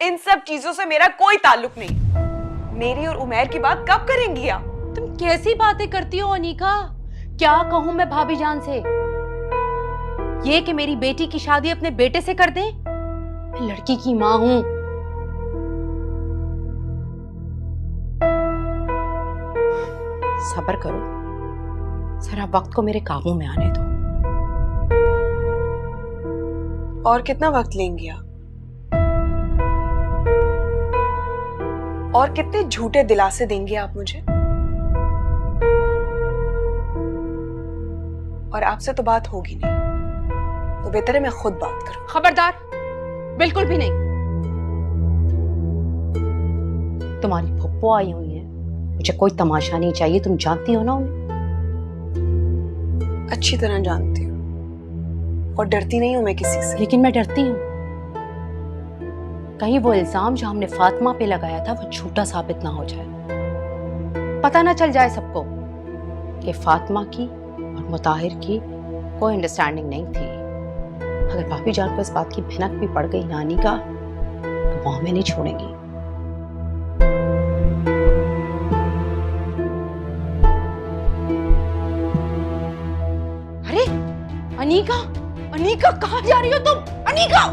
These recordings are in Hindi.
इन सब चीजों से मेरा कोई ताल्लुक नहीं। मेरी और उमैर की बात कब करेंगी आप? तुम कैसी बातें करती हो अनीका? क्या कहूं मैं भाभी जान से? ये कि मेरी बेटी की शादी अपने बेटे से कर दें? मैं लड़की की मां हूं। सब्र करो, जरा वक्त को मेरे काबू में आने दो। और कितना वक्त लेंगी आप? और कितने झूठे दिलासे देंगे आप मुझे? और आपसे तो बात होगी नहीं, तो बेहतर है मैं खुद बात करूं। खबरदार, बिल्कुल भी नहीं। तुम्हारी फुप्पो आई हुई है, मुझे कोई तमाशा नहीं चाहिए। तुम जानती हो ना उन्हें? अच्छी तरह जानती हूँ और डरती नहीं हूं मैं किसी से। लेकिन मैं डरती हूँ, कहीं वो इल्जाम जो हमने फातिमा पे लगाया था वो झूठा साबित ना हो जाए। पता ना चल जाए सबको कि फातिमा की और मुताहिर की कोई अंडरस्टैंडिंग नहीं थी। अगर भाभी जान को इस बात की भनक भी पड़ गई नानी का, तो वो हमें नहीं छोड़ेंगी। अरे अनीका, अनीका कहाँ जा रही हो तुम? अनीका!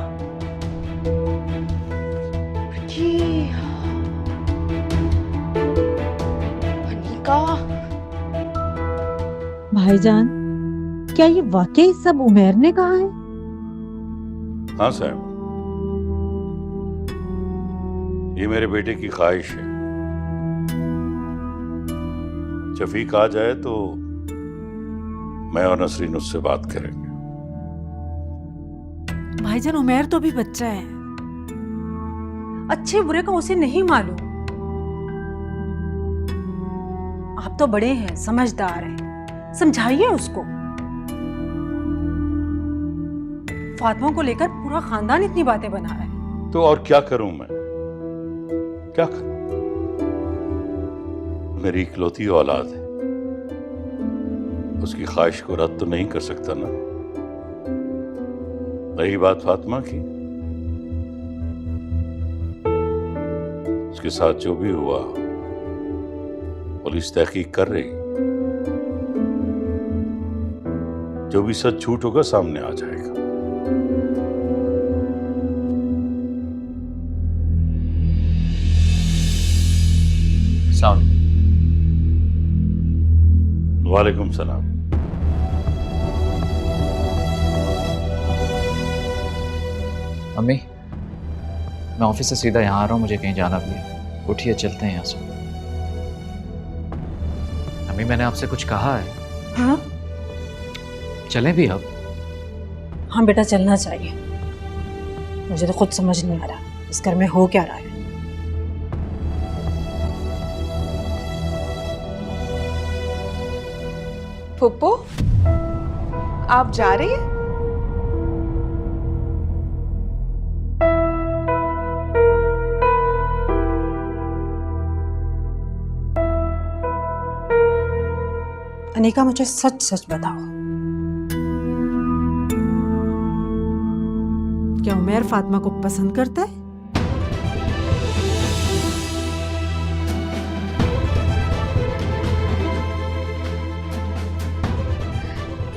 अनीका! भाईजान, क्या ये वाकई सब उमैर ने कहा है? हाँ साहब, ये मेरे बेटे की ख्वाहिश है। शफीक आ जाए तो मैं और नसरीन उससे बात करेंगे। भाईजान, उमैर तो अभी बच्चा है, अच्छे बुरे का उसे नहीं मालूम। आप तो बड़े हैं, समझदार हैं, समझाइए उसको। फातिमा को लेकर पूरा खानदान इतनी बातें बना रहा है। तो और क्या करूं मैं? क्या करूं? मेरी इकलौती औलाद है, उसकी ख्वाहिश को रद्द तो नहीं कर सकता ना। रही बात फातिमा की, उसके साथ जो भी हुआ पुलिस तहकीक कर रही, जो भी सच झूठ होगा सामने आ जाएगा। वालेकुम सलाम। अम्मी, मैं ऑफिस से सीधा यहाँ आ रहा हूँ, मुझे कहीं जाना भी है। उठिए, चलते हैं यहाँ से। अम्मी, मैंने आपसे कुछ कहा है। हाँ चलें भी अब? हाँ बेटा, चलना चाहिए। मुझे तो खुद समझ नहीं आ रहा इस घर में हो क्या रहा है। फुप्पो, आप जा रही हैं? अनीका, मुझे सच सच बताओ, क्या उमैर फातिमा को पसंद करता है?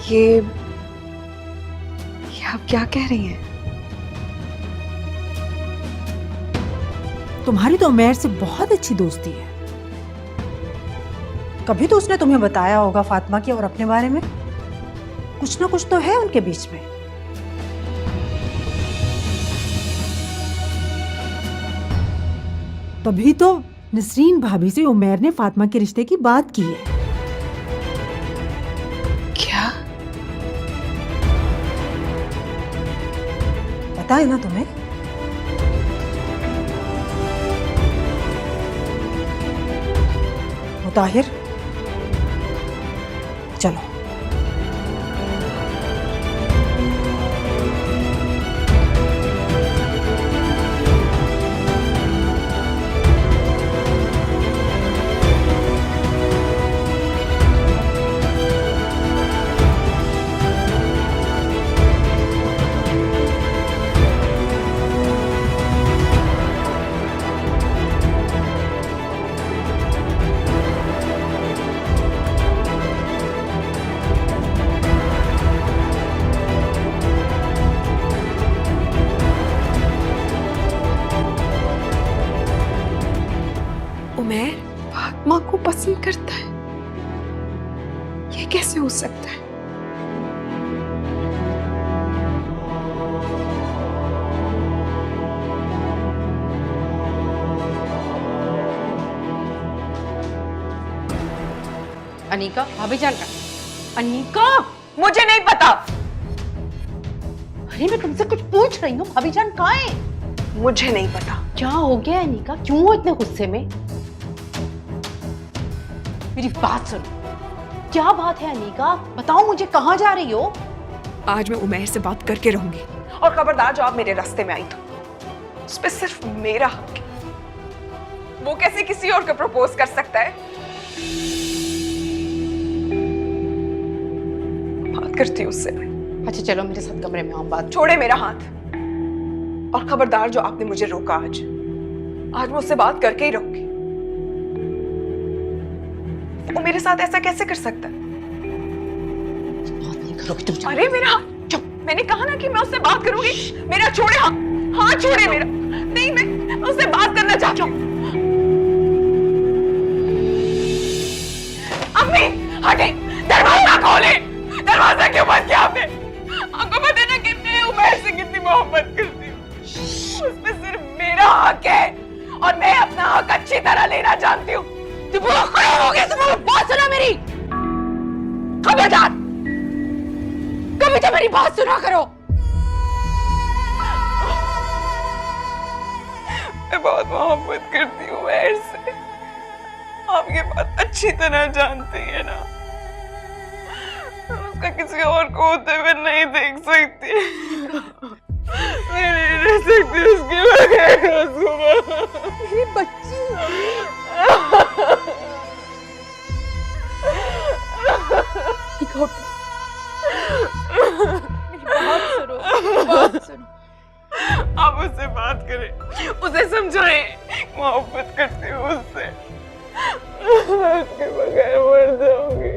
ये आप क्या कह रही हैं? तुम्हारी तो उमैर से बहुत अच्छी दोस्ती है। कभी तो उसने तुम्हें बताया होगा फातिमा की और अपने बारे में। कुछ ना कुछ तो है उनके बीच में। तभी तो नसरीन भाभी से उमैर ने फातिमा के रिश्ते की बात की है। क्या? पता है ना तुम्हें? मुताहिर, चलो। उमैर फातिमा को पसंद करता है? ये कैसे हो सकता है? अनीका, भाभी जान, अनीका, मुझे नहीं पता। अरे मैं तुमसे कुछ पूछ रही हूँ। भाभी जान कहाँ है? मुझे नहीं पता। क्या हो गया अनीका? क्यों हो इतने गुस्से में? मेरी बात सुनो, क्या बात है अनीका? बताओ मुझे, कहाँ जा रही हो? आज मैं उमैर से बात करके रहूंगी, और खबरदार जो आप मेरे रास्ते में आई तो उस पर सिर्फ मेरा हक है। वो कैसे किसी और को प्रपोज कर सकता है? बात करती हूँ उससे। अच्छा चलो मेरे साथ कमरे में, हम बात। छोड़े मेरा हाथ, और खबरदार जो आपने मुझे रोका आज मैं उससे बात करके ही रहूंगी। वो मेरे साथ ऐसा कैसे कर सकता है? बात नहीं करोगी तुम? अरे मेरा हाथ, चुप। मैंने कहा ना कि मैं उससे बात करूंगी। मेरा छोड़े हाथ, हाथ छोड़े मेरा। नहीं, मैं उससे बात करना चाहती हूँ। अम्मी हटे, दरवाजा खोले। दरवाजा क्यों बंद किया आपने? आपको पता है ना कि मैं उमैर से कितनी मोहब्बत करती हूँ। उसमें सिर्फ मेरा हक है, और मैं अपना हक अच्छी तरह लेना जानती हूँ। तुम खड़े हो गए, तुम बात सुनो मेरी। खबरदार, कभी तो मेरी बात सुना करो। मैं बहुत मोहब्बत करती हूँ उमैर से, आप ये बात अच्छी तरह जानते हैं ना। उसका किसी और को होते हुए नहीं देख सकती। मैं नहीं रह सकती उसके बगैर। ये बच्ची बात सुनो। आप उससे बात करें, उसे समझाएं, मोहब्बत करती हूँ उससे। उसके बगैर मर जाऊंगी।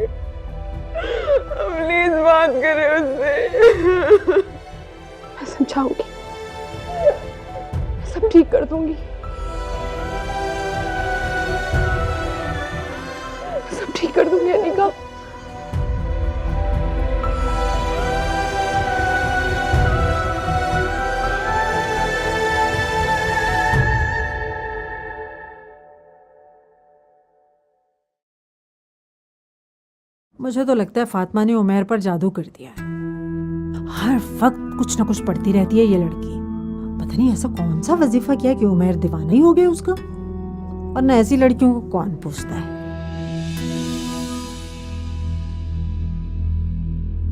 प्लीज बात करें उससे। मैं समझाऊंगी, सब ठीक कर दूंगी, सब ठीक कर दूंगी अनीका। मुझे तो लगता है फातिमा ने उमैर पर जादू कर दिया है। हर वक्त कुछ ना कुछ पढ़ती रहती है ये लड़की। पता नहीं ऐसा कौन सा वजीफा किया कि उमैर दीवाना ही हो गया उसका। वरना ऐसी लड़कियों को कौन पूछता है।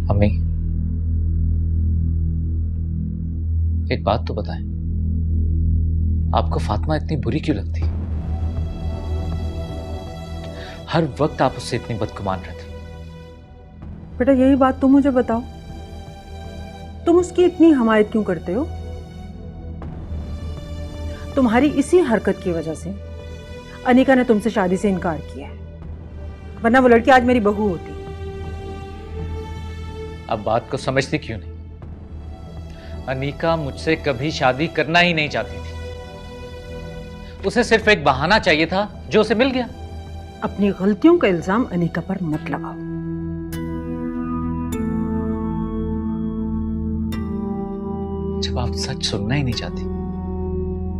अम्मी, एक बात तो बताएं, आपको फातिमा इतनी बुरी क्यों लगती? हर वक्त आप उससे इतनी बदगुमान रहती। बेटा यही बात तुम मुझे बताओ, तुम उसकी इतनी हमायत क्यों करते हो? तुम्हारी इसी हरकत की वजह से अनीका ने तुमसे शादी से इनकार किया है, वरना वो लड़की आज मेरी बहू होती। अब बात को समझती क्यों नहीं? अनीका मुझसे कभी शादी करना ही नहीं चाहती थी। उसे सिर्फ एक बहाना चाहिए था जो उसे मिल गया। अपनी गलतियों का इल्जाम अनीका पर मत लगाओ। जब आप सच सुनना ही नहीं चाहती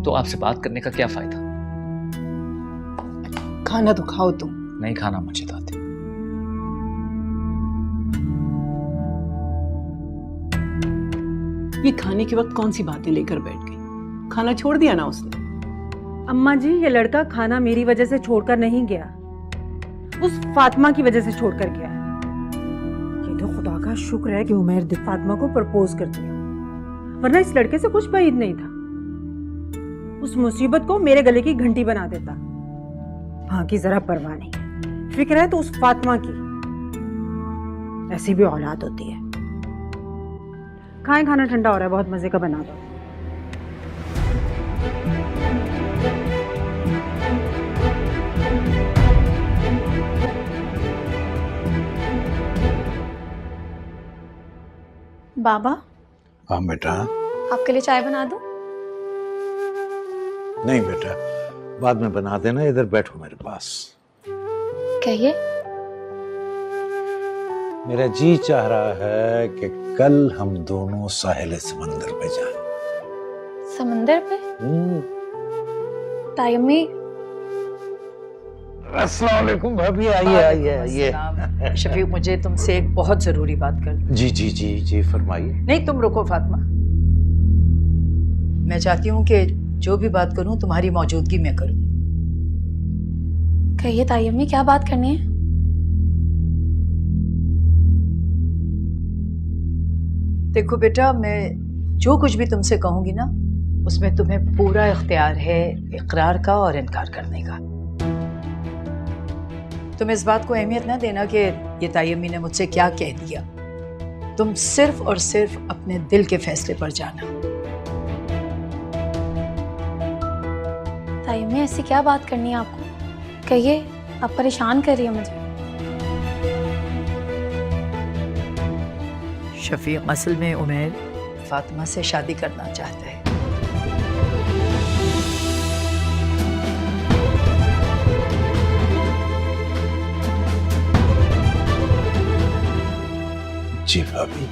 तो आपसे बात करने का क्या फायदा? खाना तो खाओ तुम। नहीं खाना मुझे दादी। ये खाने के वक्त कौन सी बातें लेकर बैठ गई? खाना छोड़ दिया ना उसने? अम्मा जी, ये लड़का खाना मेरी वजह से छोड़कर नहीं गया, उस फातिमा की वजह से छोड़कर गया है। ये तो खुदा का शुक्र है कि उमैर ने फातिमा को प्रपोज कर दिया, वरना इस लड़के से कुछ बात नहीं था। उस मुसीबत को मेरे गले की घंटी बना देता। हाँ की जरा परवाह नहीं, फिक्र है तो उस फातिमा की। ऐसी भी औलाद होती है। खाएं, खाना ठंडा हो रहा है, बहुत मजे का बना दो। बाबा, हाँ बेटा। आपके लिए चाय बना दूं? नहीं बेटा, बाद में बना देना, इधर बैठो मेरे पास। कहिए। मेरा जी चाह रहा है कि कल हम दोनों साहिल समंदर पे जाएं। समंदर पे? ताई अम्मी। अस्सलाम वालेकुम भाभी, आइए आइए आइए। शफीक, मुझे तुमसे एक बहुत जरूरी बात करनी। जी जी जी जी फरमाइए। नहीं, तुम रुको फातिमा। मैं चाहती हूँ कि जो भी बात करूँ तुम्हारी मौजूदगी में करूँ। कहिए ताई अम्मी, क्या बात करनी है? देखो बेटा, मैं जो कुछ भी तुमसे कहूंगी ना, उसमें तुम्हें पूरा इख्तियार है इकरार का और इनकार करने का। तुम इस बात को अहमियत ना देना कि ये ताई अम्मी ने मुझसे क्या कह दिया। तुम सिर्फ और सिर्फ अपने दिल के फैसले पर जाना। ताई अम्मी, ऐसी क्या बात करनी है आपको? कहिए, आप परेशान कर रही है मुझे। शफीक असल में उमैर फातिमा से शादी करना चाहता है। जी भाभी।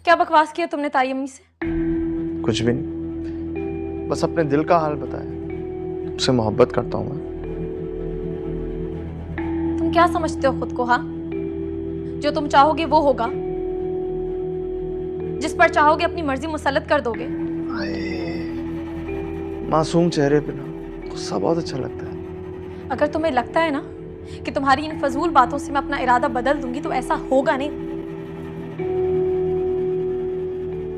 क्या बकवास किया तुमने ताई अम्मी से? कुछ भी नहीं, बस अपने दिल का हाल बताया। तुमसे मोहब्बत करता हूँ मैं। तुम क्या समझते हो खुद को? हाँ, जो तुम चाहोगे वो होगा, जिस पर चाहोगे अपनी मर्जी मुसल्लत कर दोगे। मासूम चेहरे पे ना गुस्सा बहुत अच्छा लगता है। अगर तुम्हें लगता है ना कि तुम्हारी इन फजूल बातों से मैं अपना इरादा बदल दूंगी, तो ऐसा होगा नहीं।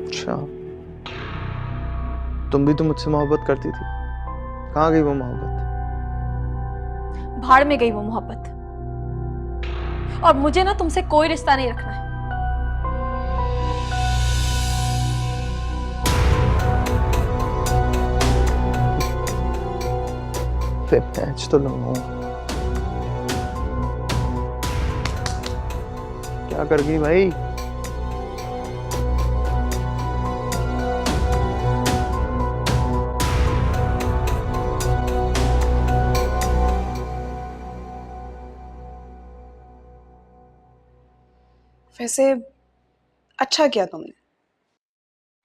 अच्छा, तुम भी तो मुझसे मोहब्बत करती थी, कहाँ गई वो मोहब्बत? भाड़ में गई वो मोहब्बत। और मुझे ना तुमसे कोई रिश्ता नहीं रखना है। मैच तो लगाऊं। क्या कर गई भाई? वैसे अच्छा किया तुमने।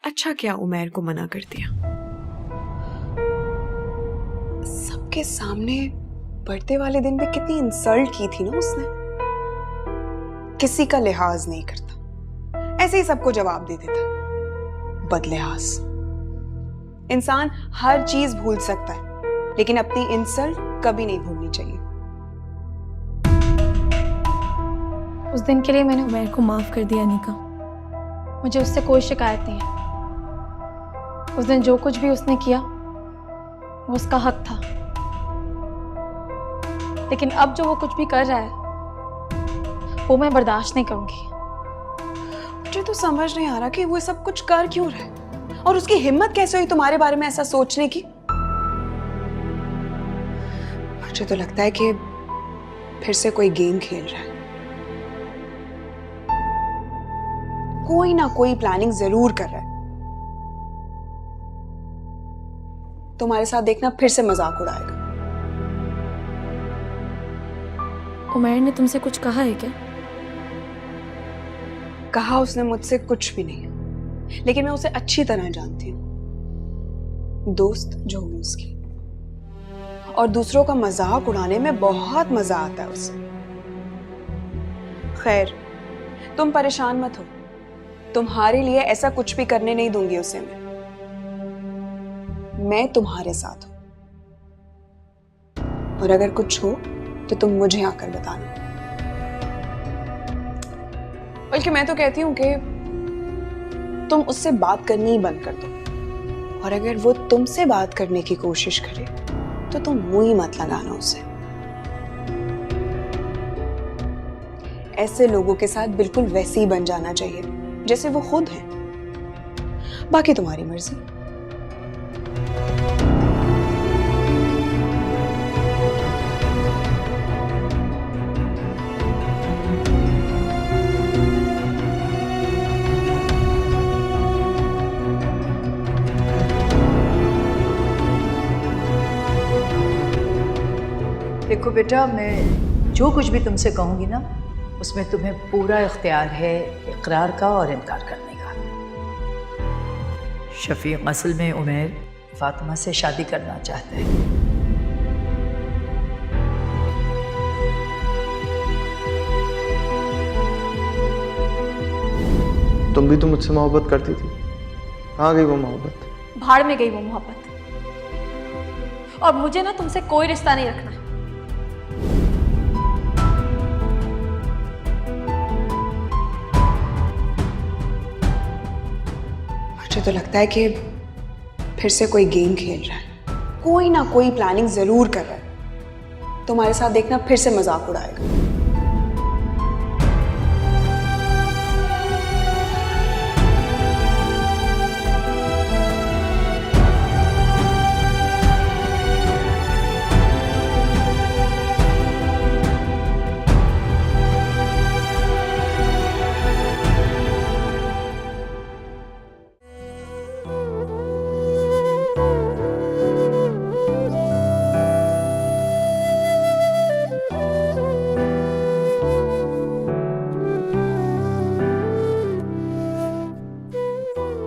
अच्छा क्या उमैर को मना कर दिया? सबके सामने बर्थडे वाले दिन भी कितनी इंसल्ट की थी ना उसने। किसी का लिहाज नहीं करता, ऐसे ही सबको जवाब दे देता। बदलिहाज। इंसान हर चीज भूल सकता है, लेकिन अपनी इंसल्ट कभी नहीं भूलनी चाहिए। उस दिन के लिए मैंने उमैर को माफ कर दिया निका। मुझे उससे कोई शिकायत नहीं है। उस दिन जो कुछ भी उसने किया वो उसका हक था, लेकिन अब जो वो कुछ भी कर रहा है वो मैं बर्दाश्त नहीं करूंगी। मुझे तो समझ नहीं आ रहा कि वो सब कुछ कर क्यों रहा है, और उसकी हिम्मत कैसे हुई तुम्हारे बारे में ऐसा सोचने की। मुझे तो लगता है कि फिर से कोई गेम खेल रहा है। कोई ना कोई प्लानिंग जरूर कर रहा है। तुम्हारे साथ देखना फिर से मजाक उड़ाएगा। उमैर ने तुमसे कुछ कहा है क्या? कहा उसने मुझसे कुछ भी नहीं है, लेकिन मैं उसे अच्छी तरह जानती हूँ। दोस्त जो हूं उसकी, और दूसरों का मजाक उड़ाने में बहुत मजा आता है उसे। खैर, तुम परेशान मत हो, तुम्हारे लिए ऐसा कुछ भी करने नहीं दूंगी उसे मैं। मैं तुम्हारे साथ हूं, और अगर कुछ हो तो तुम मुझे आकर बताना। बल्कि मैं तो कहती हूं कि तुम उससे बात करनी ही बंद कर दो, और अगर वो तुमसे बात करने की कोशिश करे तो तुम मुंह ही मत लगाना उसे। ऐसे लोगों के साथ बिल्कुल वैसे ही बन जाना चाहिए जैसे वो खुद हैं। बाकी तुम्हारी मर्जी। देखो बेटा, मैं जो कुछ भी तुमसे कहूँगी ना, उसमें तुम्हें पूरा इख्तियार है इकरार का और इनकार करने का। शफीक असल में उमैर फातिमा से शादी करना चाहता है। तुम भी तो मुझसे मोहब्बत करती थी, कहाँ गई वो मोहब्बत? भाड़ में गई वो मोहब्बत। और मुझे ना तुमसे कोई रिश्ता नहीं रखना है। मुझे तो लगता है कि फिर से कोई गेम खेल रहा है, कोई ना कोई प्लानिंग जरूर कर रहा है। तुम्हारे साथ देखना फिर से मजाक उड़ाएगा।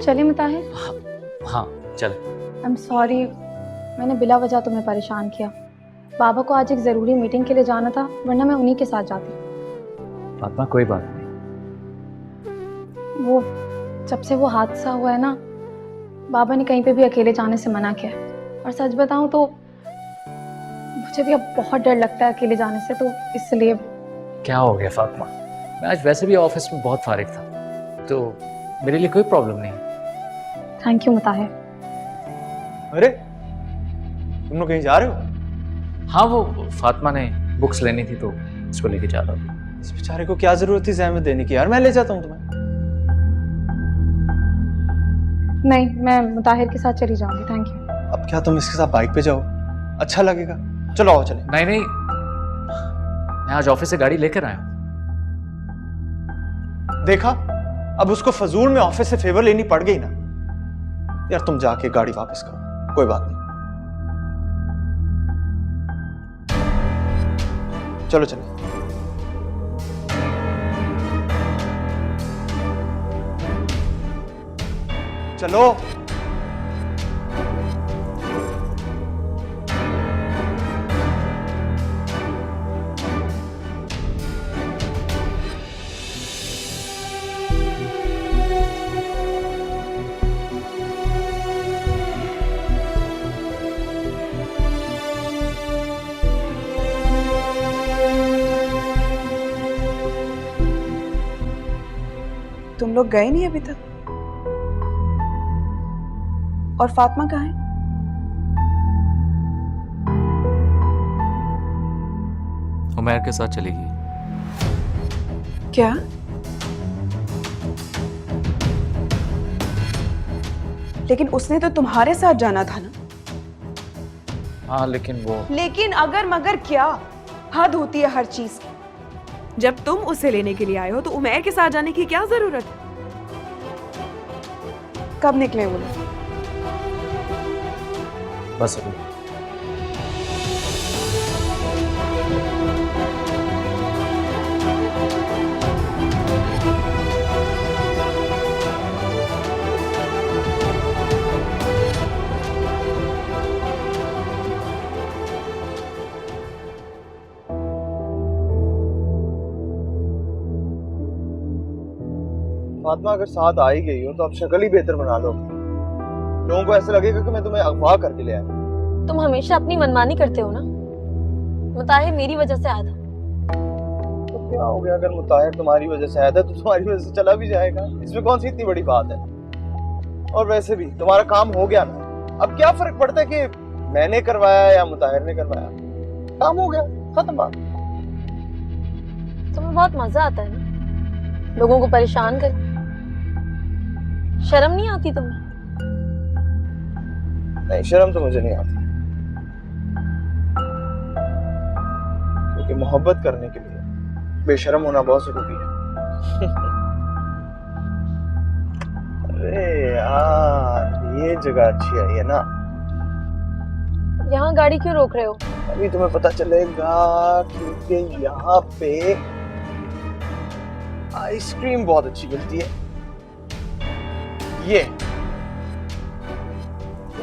चलिए मुताहिर। हाँ चल। आई एम सॉरी, मैंने बिला वजह तुम्हें परेशान किया। बाबा को आज एक ज़रूरी मीटिंग के लिए जाना था, वरना मैं उन्हीं के साथ जाती। फातिमा कोई बात नहीं। वो जब से वो हादसा हुआ है ना, बाबा ने कहीं पे भी अकेले जाने से मना किया है। और सच बताऊं तो मुझे भी अब बहुत डर लगता है अकेले जाने से, तो इसलिए। क्या हो गया फातिमा? मैं आज वैसे भी ऑफिस में बहुत फारिग था, तो मेरे लिए कोई प्रॉब्लम नहीं। Thank you Mutahir. अरे तुम लोग कहीं जा रहे हो? हाँ, वो फातिमा ने बुक्स लेनी थी तो उसको लेके जा रहा था। इस बेचारे को क्या जरूरत थी जहमत देने की यार, मैं ले जाता हूँ तुम्हें। नहीं, मैं मुताहिर के साथ चली जाऊंगी, थैंक यू। अब क्या तुम इसके साथ बाइक पे जाओ? अच्छा लगेगा? चलो आओ चले। नहीं, मैं आज ऑफिस से गाड़ी लेकर आया हूँ। देखा, अब उसको फजूल में ऑफिस से फेवर लेनी पड़ गई ना यार। तुम जाके गाड़ी वापस करो, कोई बात नहीं। चलो चलो। चलो तुम लोग गए नहीं अभी तक? और फातिमा कहाँ है? उमैर के साथ चली गई। क्या? लेकिन उसने तो तुम्हारे साथ जाना था ना? हाँ, लेकिन वो। लेकिन अगर मगर क्या? हद होती है हर चीज की। जब तुम उसे लेने के लिए आए हो तो उमैर के साथ जाने की क्या जरूरत है? कब निकले वो लोग? बस अभी। फातिमा अगर साथ आ ही गई हो तो अब शक्ल ही बेहतर बना लो। लोगों को ऐसा लगेगा कि मैं तुम्हें अगवा करके ले आया। तुम हमेशा अपनी मनमानी करते हो ना। मुताहिर मेरी वजह से आया था। तो क्या हो गया, अगर मुताहिर तुम्हारी वजह से आया था तो तुम्हारी वजह से चला भी जाएगा, इसमें कौन सी इतनी बड़ी बात है। और वैसे भी तुम्हारा काम हो गया ना, अब क्या फर्क पड़ता है कि मैंने करवाया या मुताहिर ने करवाया। काम हो गया, खत्म बात। तुम्हें बहुत मजा आता है ना लोगों को परेशान कर। शर्म नहीं आती तुम्हें? नहीं, शर्म तो मुझे नहीं आती, क्योंकि मोहब्बत करने के लिए बेशर्म होना बहुत जरूरी है। अरे यार, ये जगह अच्छी आई है ना। यहाँ गाड़ी क्यों रोक रहे हो? अभी तुम्हें पता चलेगा, क्योंकि यहाँ पे आइसक्रीम बहुत अच्छी मिलती है। ये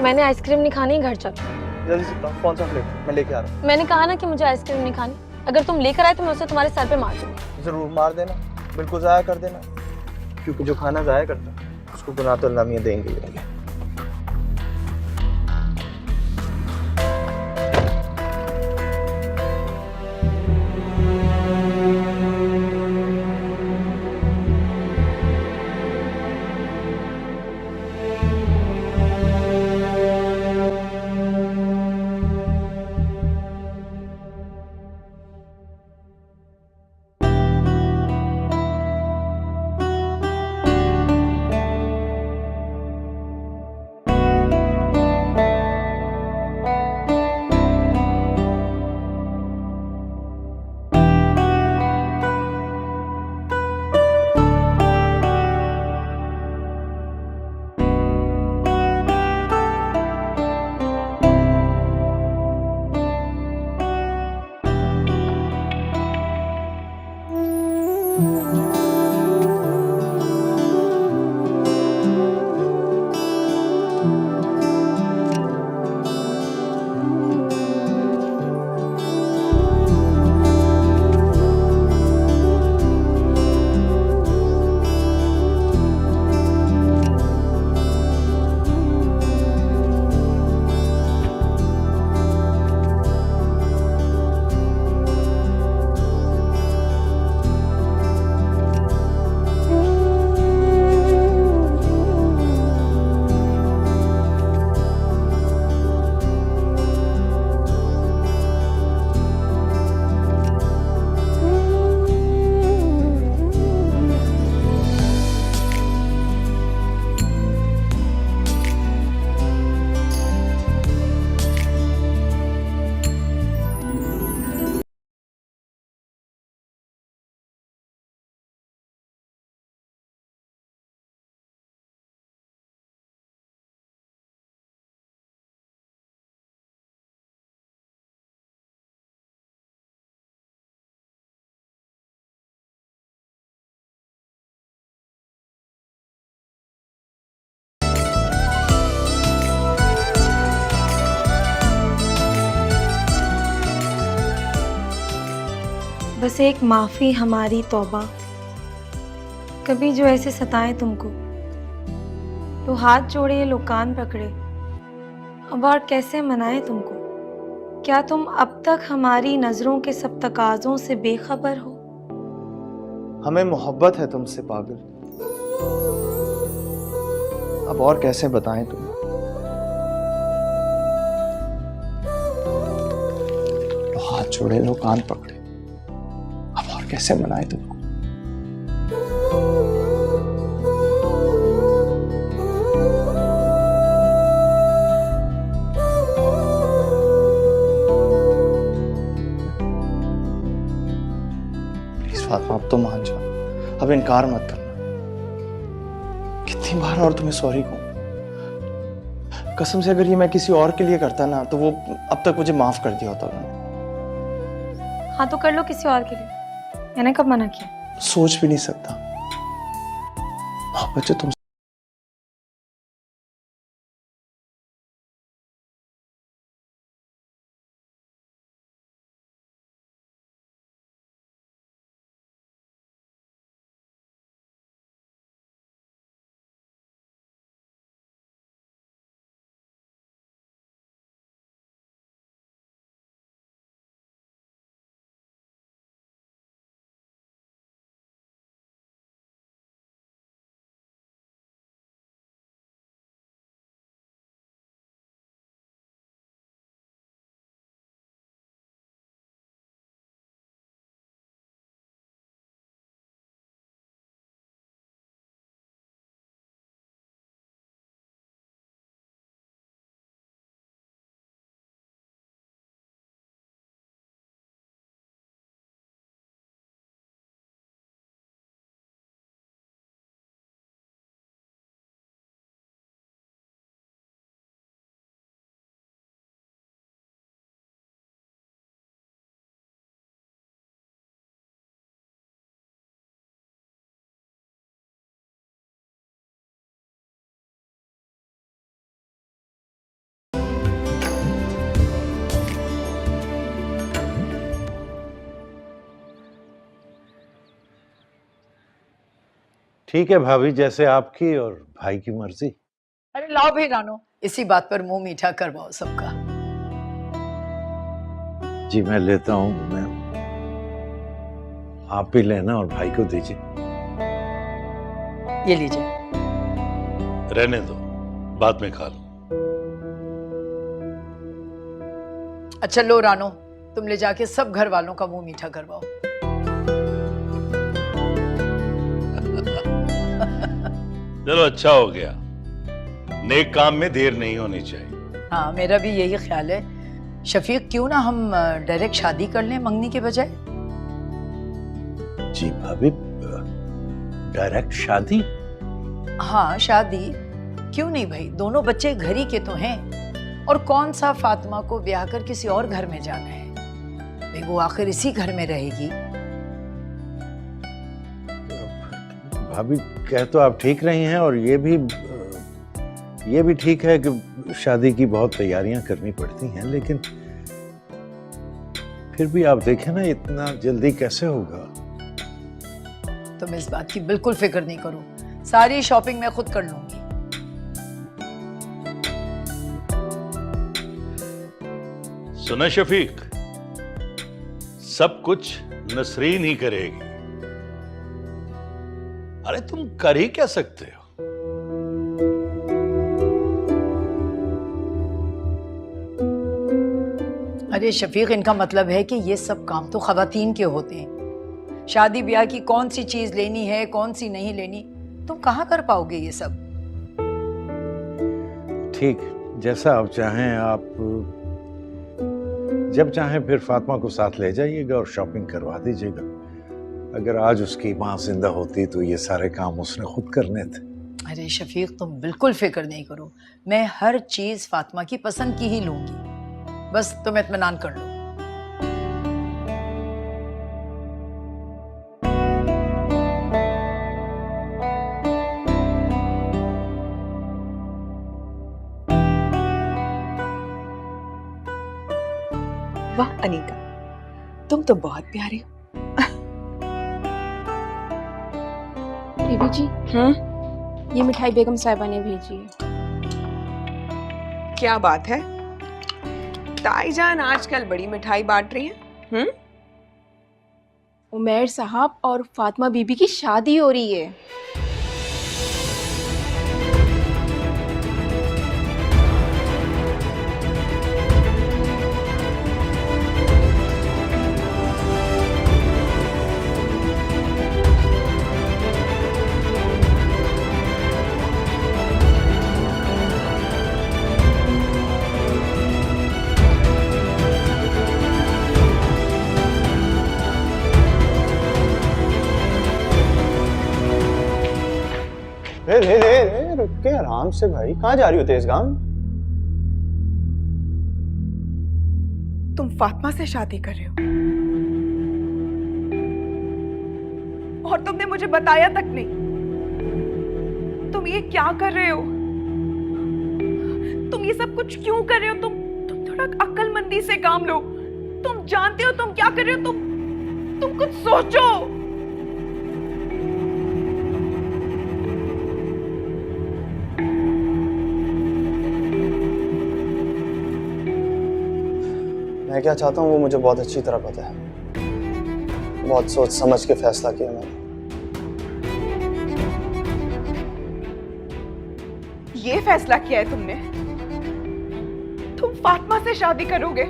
मैंने आइसक्रीम नहीं खानी, घर चलो। जल्दी से बताओ कौन सा फ्लेवर, मैं लेके आ रहा हूँ। मैंने कहा ना कि मुझे आइसक्रीम नहीं खानी। अगर तुम लेकर आए तो मैं उसे तुम्हारे सर पे मार दूंगी। जरूर मार देना, बिल्कुल जाया कर देना, क्योंकि जो खाना जाया करता है उसको गुनाह तो अल्लाह मियां देंगे ही देंगे। बस एक माफ़ी हमारी तौबा। कभी जो ऐसे सताए तुमको, लो हाथ जोड़े लो कान पकड़े, अब और कैसे मनाए तुमको। क्या तुम अब तक हमारी नज़रों के सब तकाज़ों से बेखबर हो? हमें मोहब्बत है तुमसे पागल, अब और कैसे बताएं तुम्हें। लो हाथ जोड़े लो कान पकड़े, अब और कैसे मनाएं तुमको। प्लीज फातिमा, अब तो मान जाओ, अब इनकार मत करना। कितनी बार और तुम्हें सॉरी कहूं। कसम से अगर ये मैं किसी और के लिए करता ना तो वो अब तक मुझे माफ कर दिया होता उन्होंने। हाँ तो कर लो किसी और के लिए, मैंने कब मना किया? सोच भी नहीं सकता मोहब्बत जो तुम ठीक है भाभी, जैसे आपकी और भाई की मर्जी। अरे लाओ भाई रानो, इसी बात पर मुंह मीठा करवाओ सबका। जी मैं लेता हूँ, मैं आप भी लेना और भाई को दीजिए। ये लीजिए। रहने दो, बाद में खा लो। अच्छा लो रानो, तुम ले जाके सब घर वालों का मुंह मीठा करवाओ। चलो अच्छा हो गया, नेक काम में देर नहीं होनी चाहिए। हाँ मेरा भी यही ख्याल है। शफीक क्यों ना हम डायरेक्ट शादी कर लें मंगनी के बजाय? जी भाभी, डायरेक्ट शादी? हाँ शादी क्यों नहीं भाई, दोनों बच्चे घर ही के तो हैं। और कौन सा फातिमा को ब्याह कर किसी और घर में जाना है भाई, वो आखिर इसी घर में रहेगी। भाभी कह तो आप ठीक रही हैं, और ये भी ठीक है कि शादी की बहुत तैयारियां करनी पड़ती हैं, लेकिन फिर भी आप देखें ना, इतना जल्दी कैसे होगा? तुम इस बात की बिल्कुल फिक्र नहीं करो, सारी शॉपिंग मैं खुद कर लूंगी। सुना शफीक, सब कुछ नसरीन ही करेगी। अरे तुम कर ही क्या सकते हो? अरे शफीक, इनका मतलब है कि ये सब काम तो खवातीन के होते हैं। शादी ब्याह की कौन सी चीज लेनी है, कौन सी नहीं लेनी, तुम कहाँ कर पाओगे ये सब? ठीक, जैसा आप चाहें। आप जब चाहें फिर फातिमा को साथ ले जाइएगा और शॉपिंग करवा दीजिएगा। अगर आज उसकी माँ जिंदा होती तो ये सारे काम उसने खुद करने थे। अरे शफीक, तुम बिल्कुल फिक्र नहीं करो, मैं हर चीज फातिमा की पसंद की ही लूंगी, बस तुम इत्मीनान कर लो। वाह अनीका, तुम तो बहुत प्यारे हो। बेबी जी, ये मिठाई बेगम साहिबा ने भेजी है। क्या बात है, ताईजान आजकल बड़ी मिठाई बांट रही है। उमैर साहब और फातिमा बीबी की शादी हो रही है। रुक के आराम से भाई, कहाँ जा रही हो तेजगाम? तुम फातिमा से शादी कर रहे हो और तुमने मुझे बताया तक नहीं। तुम ये क्या कर रहे हो? तुम ये सब कुछ क्यों कर रहे हो? तुम थोड़ा अक्लमंदी से काम लो। तुम जानते हो तुम क्या कर रहे हो? तुम कुछ सोचो। मैं क्या चाहता हूँ वो मुझे बहुत अच्छी तरह पता है। बहुत सोच समझ के फैसला किया मैंने। ये फैसला किया है तुमने? तुम फातिमा से शादी करोगे?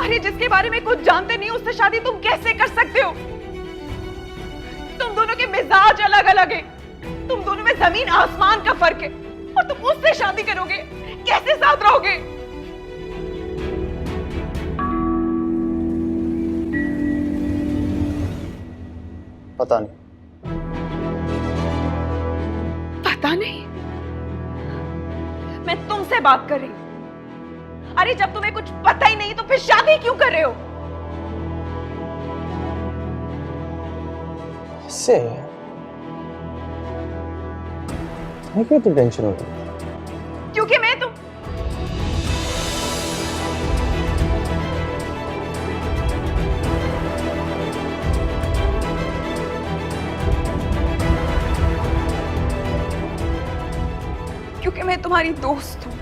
अरे जिसके बारे में कुछ जानते नहीं उससे शादी तुम कैसे कर सकते हो? तुम दोनों के मिजाज अलग अलग है, तुम दोनों में जमीन आसमान का फर्क है, और तुम उससे शादी करोगे? कैसे साथ रहोगे? पता नहीं। पता नहीं? मैं तुमसे बात कर रही हूं। अरे जब तुम्हें कुछ पता ही नहीं तो फिर शादी क्यों कर रहे हो? इससे क्यों तुम टेंशन हो रही? क्योंकि मैं तुम मैं तुम्हारी दोस्त हूं,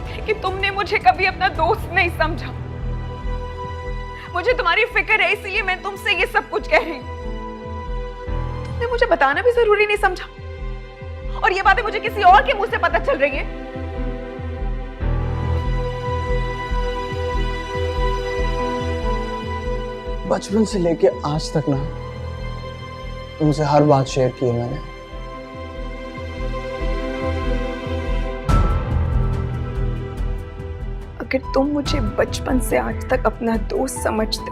लेकिन तुमने मुझे कभी अपना दोस्त नहीं समझा। मुझे तुम्हारी फिक्र है, इसलिए मैं तुमसे ये सब कुछ कह रही हूं। तुमने मुझे बताना भी जरूरी नहीं समझा, और ये बातें मुझे किसी और के मुंह से पता चल रही हैं। बचपन से लेके आज तक ना तुमसे हर बात शेयर की है मैंने। अगर तुम मुझे बचपन से आज तक अपना दोस्त समझते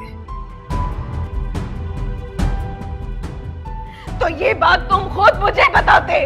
तो ये बात तुम खुद मुझे बताते।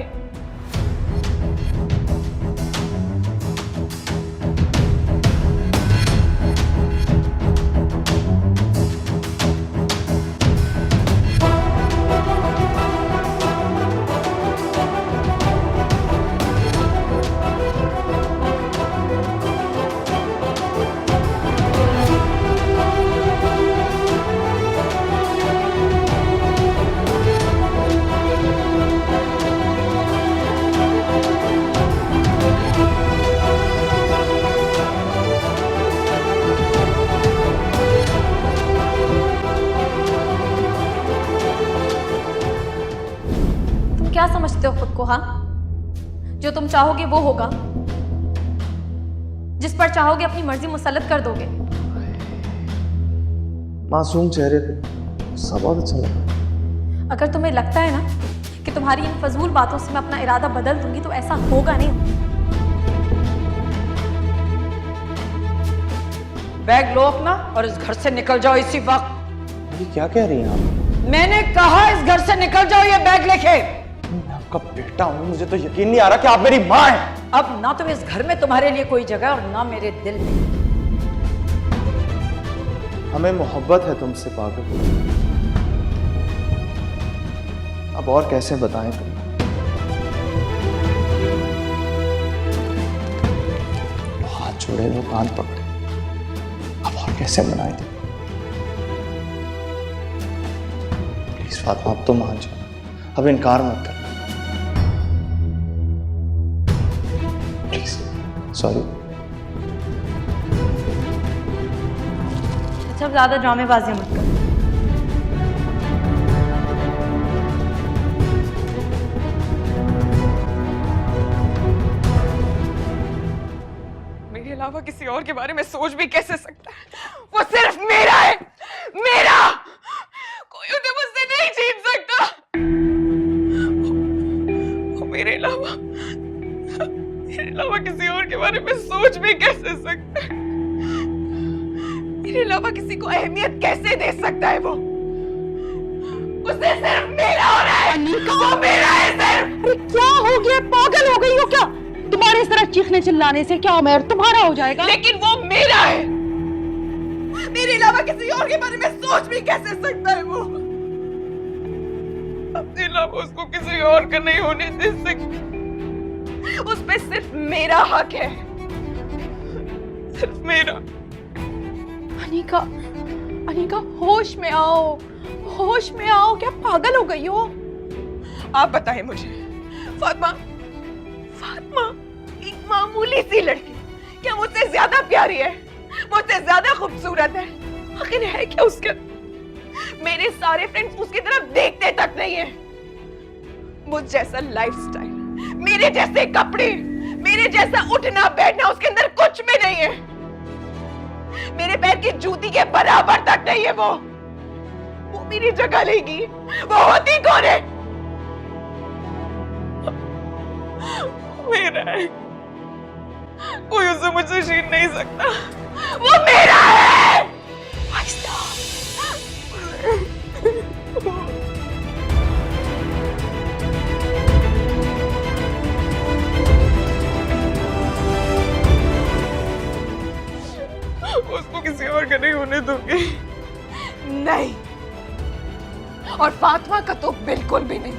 क्या समझते हो खुद को? हाँ, जो तुम चाहोगे वो होगा, जिस पर चाहोगे अपनी मर्जी मुसल्लत कर दोगे। मासूम चेहरे पे सब बहुत अच्छा लगा। अगर तुम्हें लगता है ना कि तुम्हारी इन फजूल बातों से मैं अपना इरादा बदल दूंगी तो ऐसा होगा नहीं। बैग लो अपना और इस घर से निकल जाओ इसी वक्त। ये क्या कह रही हैं आप? मैंने कहा इस घर से निकल जाओ, ये बैग लेके। मैं आपका बेटा हूं, मुझे तो यकीन नहीं आ रहा कि आप मेरी माँ हैं। अब ना तो इस घर में तुम्हारे लिए कोई जगह और ना मेरे दिल में। हमें मोहब्बत है तुमसे पागल। अब और कैसे बताएं तुम्हें? हाथ जोड़े लो, कान पकड़े, अब और कैसे मनाएं तुम? प्लीज फातिमा, अब तो मान जाओ, अब इनकार मत कर। Please, sorry. अच्छा, ज्यादा ड्रामेबाजी मत कर। मेरे अलावा किसी और के बारे में सोच भी कैसे सकता है? वो सिर्फ मेरा है, मेरा। कोई उसे मुझसे नहीं छीन सकता। वो मेरे अलावा किसी और के बारे में सोच भी कैसे सकता है? मेरे अलावा किसी को अहमियत कैसे दे सकता है? वो उसे सिर्फ मेरा होना है। वो मेरा है सिर्फ। अरे क्या हो गया? पागल हो गई हो क्या? तुम्हारे इस तरह चीखने चिल्लाने से क्या उमर तुम्हारा हो जाएगा? लेकिन वो मेरा है। मेरे अलावा किसी और के बारे में सोच भी कैसे सकता है? वो अपने अलावा उसको किसी और का नहीं होने दे सकती। उस पे सिर्फ मेरा हक है, सिर्फ मेरा। अनीका, अनीका होश में आओ, होश में आओ। क्या पागल हो गई हो? आप बताएं मुझे, फातिमा, फातिमा एक मामूली सी लड़की क्या मुझसे ज्यादा प्यारी है? मुझसे ज्यादा खूबसूरत है? आखिर है क्या उसके? मेरे सारे फ्रेंड्स उसकी तरफ देखते तक नहीं है। मुझ जैसा लाइफस्टाइल, मेरे जैसे कपड़े, मेरे जैसा उठना बैठना उसके अंदर कुछ भी नहीं है। मेरे पैर की जूती के बराबर तक नहीं है। वो मेरी जगह लेगी। वो होती कौन है? मेरा है, कोई उसे मुझसे छीन नहीं सकता। वो मेरा है। उसको किसी और का नहीं होने दूंगी। नहीं, और फातिमा का तो बिल्कुल भी नहीं।